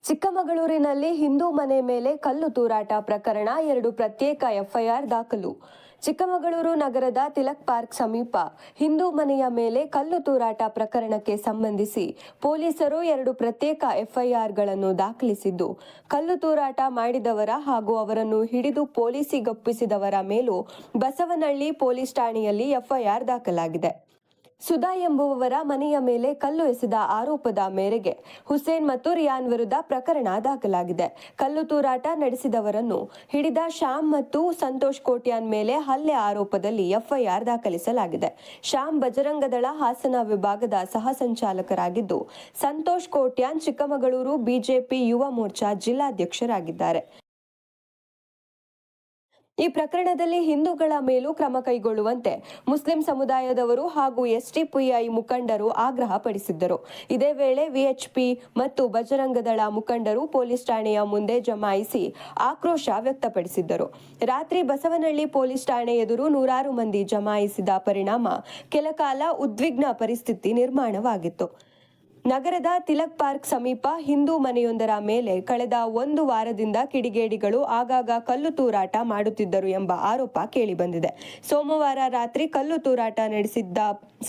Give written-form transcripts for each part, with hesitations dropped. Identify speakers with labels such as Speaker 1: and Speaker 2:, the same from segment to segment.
Speaker 1: ಚಿಕ್ಕಮಗಳೂರಿನಲ್ಲಿ ಹಿಂದೂ ಮನೆ ಮೇಲೆ ಕಲ್ಲು ತೂರಾಟ ಪ್ರಕರಣ 2 ಪ್ರತ್ಯೇಕ ಎಫ್ಐಆರ್ ದಾಖಲು. ಚಿಕ್ಕಮಗಳೂರು ನಗರದ ತಿಲಕ್ ಪಾರ್ಕ್ ಸಮೀಪ ಹಿಂದೂ ಮನೆಯ ಮೇಲೆ ಕಲ್ಲು ತೂರಾಟ ಪ್ರಕರಣಕ್ಕೆ ಸಂಬಂಧಿಸಿ ಪೊಲೀಸರು 2 ಪ್ರತ್ಯೇಕ ಎಫ್ಐಆರ್ಗಳನ್ನು ದಾಖಲಿಸಿದ್ದು, ಕಲ್ಲು ತೂರಾಟ ಮಾಡಿದವರ ಹಾಗೂ ಅವರನ್ನು ಹಿಡಿದು ಪೊಲೀಸಿಗೊಪ್ಪಿಸಿದವರ ಮೇಲೂ ಬಸವನಹಳ್ಳಿ ಪೊಲೀಸ್ ಠಾಣೆಯಲ್ಲಿ ಎಫ್ಐಆರ್ ದಾಖಲಾಗಿದೆ. ಸುಧಾ ಎಂಬುವವರ ಮನೆಯ ಮೇಲೆ ಕಲ್ಲು ಎಸೆದ ಆರೋಪದ ಮೇರೆಗೆ ಹುಸೇನ್ ಮತ್ತು ರಿಯಾನ್ ವಿರುದ್ಧ ಪ್ರಕರಣ ದಾಖಲಾಗಿದೆ. ಕಲ್ಲು ತೂರಾಟ ನಡೆಸಿದವರನ್ನು ಹಿಡಿದ ಶ್ಯಾಮ್ ಮತ್ತು ಸಂತೋಷ್ ಕೋಟ್ಯಾನ್ ಮೇಲೆ ಹಲ್ಲೆ ಆರೋಪದಲ್ಲಿ ಎಫ್ಐಆರ್ ದಾಖಲಿಸಲಾಗಿದೆ. ಶ್ಯಾಮ್ ಬಜರಂಗದಳ ಹಾಸನ ವಿಭಾಗದ ಸಹ ಸಂಚಾಲಕರಾಗಿದ್ದು, ಸಂತೋಷ್ ಕೋಟ್ಯಾನ್ ಚಿಕ್ಕಮಗಳೂರು ಬಿಜೆಪಿ ಯುವ ಮೋರ್ಚಾ ಜಿಲ್ಲಾಧ್ಯಕ್ಷರಾಗಿದ್ದಾರೆ. ಈ ಪ್ರಕರಣದಲ್ಲಿ ಹಿಂದೂಗಳ ಮೇಲೂ ಕ್ರಮ ಕೈಗೊಳ್ಳುವಂತೆ ಮುಸ್ಲಿಂ ಸಮುದಾಯದವರು ಹಾಗೂ ಎಸ್ಡಿಪಿಐ ಮುಖಂಡರು ಆಗ್ರಹಪಡಿಸಿದ್ದರು. ಇದೇ ವೇಳೆ ವಿಎಚ್ಪಿ ಮತ್ತು ಬಜರಂಗದಳ ಮುಖಂಡರು ಪೊಲೀಸ್ ಠಾಣೆಯ ಮುಂದೆ ಜಮಾಯಿಸಿ ಆಕ್ರೋಶ ವ್ಯಕ್ತಪಡಿಸಿದ್ದರು. ರಾತ್ರಿ ಬಸವನಹಳ್ಳಿ ಪೊಲೀಸ್ ಠಾಣೆ ಎದುರು ನೂರಾರು ಮಂದಿ ಜಮಾಯಿಸಿದ ಪರಿಣಾಮ ಕೆಲಕಾಲ ಉದ್ವಿಗ್ನ ಪರಿಸ್ಥಿತಿ ನಿರ್ಮಾಣವಾಗಿತ್ತು. ನಗರದ ತಿಲಕ್ ಪಾರ್ಕ್ ಸಮೀಪ ಹಿಂದೂ ಮನೆಯೊಂದರ ಮೇಲೆ ಕಳೆದ 1 ವಾರದಿಂದ ಕಿಡಿಗೇಡಿಗಳು ಆಗಾಗ ಕಲ್ಲು ತೂರಾಟ ಮಾಡುತ್ತಿದ್ದರು ಎಂಬ ಆರೋಪ ಕೇಳಿಬಂದಿದೆ. ಸೋಮವಾರ ರಾತ್ರಿ ಕಲ್ಲು ತೂರಾಟ ನಡೆಸಿದ್ದ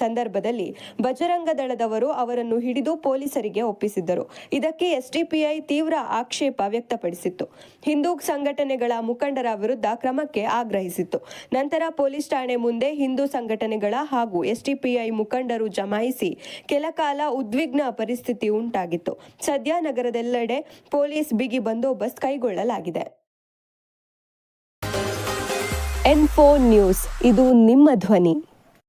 Speaker 1: ಸಂದರ್ಭದಲ್ಲಿ ಬಜರಂಗ ದಳದವರು ಅವರನ್ನು ಹಿಡಿದು ಪೊಲೀಸರಿಗೆ ಒಪ್ಪಿಸಿದ್ದರು. ಇದಕ್ಕೆ ಎಸ್ಡಿಪಿಐ ತೀವ್ರ ಆಕ್ಷೇಪ ವ್ಯಕ್ತಪಡಿಸಿತ್ತು. ಹಿಂದೂ ಸಂಘಟನೆಗಳ ಮುಖಂಡರ ವಿರುದ್ಧ ಕ್ರಮಕ್ಕೆ ಆಗ್ರಹಿಸಿತ್ತು. ನಂತರ ಪೊಲೀಸ್ ಠಾಣೆ ಮುಂದೆ ಹಿಂದೂ ಸಂಘಟನೆಗಳ ಹಾಗೂ ಎಸ್ಡಿಪಿಐ ಮುಖಂಡರು ಜಮಾಯಿಸಿ ಕೆಲಕಾಲ ಉದ್ವಿಗ್ನ ಪರಿಸ್ಥಿತಿ ಉಂಟಾಗಿತ್ತು. ಸದ್ಯ ನಗರದೆಲ್ಲೆಡೆ ಪೊಲೀಸ್ ಬಿಗಿ ಬಂದೋಬಸ್ತ್ ಕೈಗೊಳ್ಳಲಾಗಿದೆ. N4 ನ್ಯೂಸ್, ಇದು ನಿಮ್ಮ ಧ್ವನಿ.